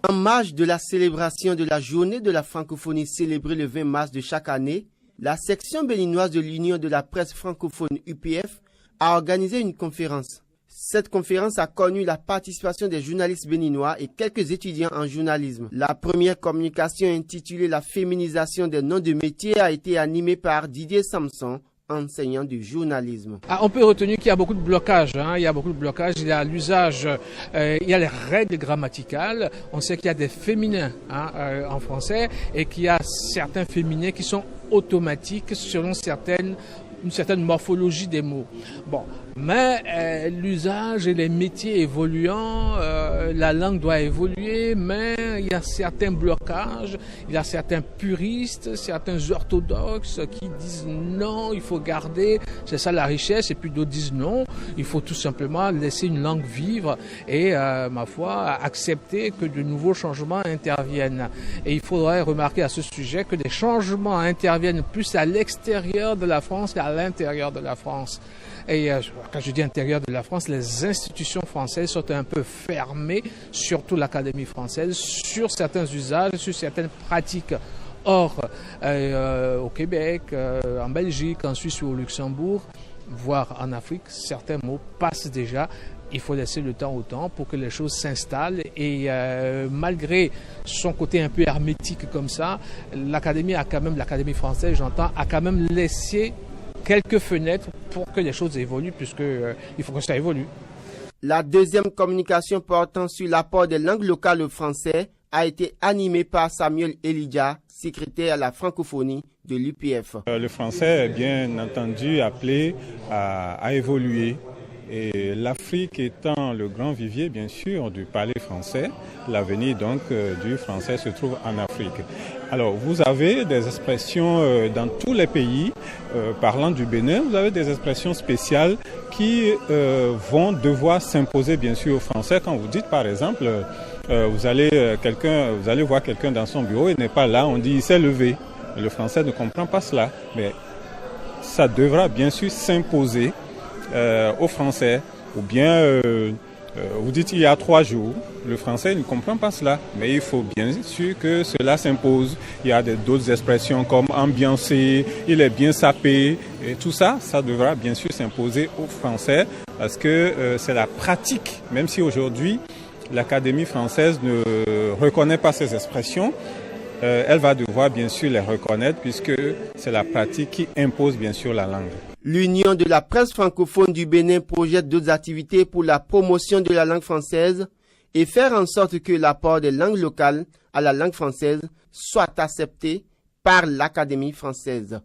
En marge de la célébration de la journée de la francophonie célébrée le 20 mars de chaque année, la section béninoise de l'Union de la presse francophone UPF a organisé une conférence. Cette conférence a connu la participation des journalistes béninois et quelques étudiants en journalisme. La première communication intitulée « La féminisation des noms de métiers » a été animée par Didier Samson, enseignant du journalisme. On peut retenir qu'il y a beaucoup de blocages. Il y a beaucoup de blocages. Il y a l'usage, il y a les règles grammaticales. On sait qu'il y a des féminins en français et qu'il y a certains féminins qui sont automatiques selon une certaine morphologie des mots. Bon, mais l'usage et les métiers évoluant, la langue doit évoluer, mais il y a certains blocages, il y a certains puristes, certains orthodoxes qui disent non, il faut garder, c'est ça la richesse, et puis d'autres disent non, il faut tout simplement laisser une langue vivre et, ma foi, accepter que de nouveaux changements interviennent. Et il faudrait remarquer à ce sujet que des changements interviennent plus à l'extérieur de la France qu'à l'intérieur de la France. Et quand je dis intérieur de la France, les institutions françaises sont un peu fermées, surtout l'Académie française, sur certains usages, sur certaines pratiques. Or, au Québec, en Belgique, en Suisse ou au Luxembourg, voire en Afrique, certains mots passent déjà. Il faut laisser le temps au temps pour que les choses s'installent et malgré son côté un peu hermétique comme ça, l'Académie française, j'entends, a quand même laissé quelques fenêtres pour que les choses évoluent, puisqu'il faut que ça évolue. La deuxième communication portant sur l'apport des langues locales au français a été animée par Samuel Elijah, secrétaire à la francophonie de l'UPF. Le français est bien entendu appelé à évoluer. Et l'Afrique étant le grand vivier, bien sûr, du parler français, l'avenir donc du français se trouve en Afrique. Alors, vous avez des expressions dans tous les pays, parlant du Bénin, vous avez des expressions spéciales qui vont devoir s'imposer, bien sûr, au français. Quand vous dites, par exemple, vous allez voir quelqu'un dans son bureau, il n'est pas là, on dit il s'est levé. Le français ne comprend pas cela, mais ça devra bien sûr s'imposer au français, ou bien vous dites il y a 3 jours, le français ne comprend pas cela, mais il faut bien sûr que cela s'impose. Il y a d'autres expressions comme ambiancé, il est bien sapé, et tout ça, ça devra bien sûr s'imposer au français, parce que c'est la pratique, même si aujourd'hui l'Académie française ne reconnaît pas ces expressions, elle va devoir bien sûr les reconnaître puisque c'est la pratique qui impose bien sûr la langue. L'Union de la presse francophone du Bénin projette d'autres activités pour la promotion de la langue française et faire en sorte que l'apport des langues locales à la langue française soit accepté par l'Académie française.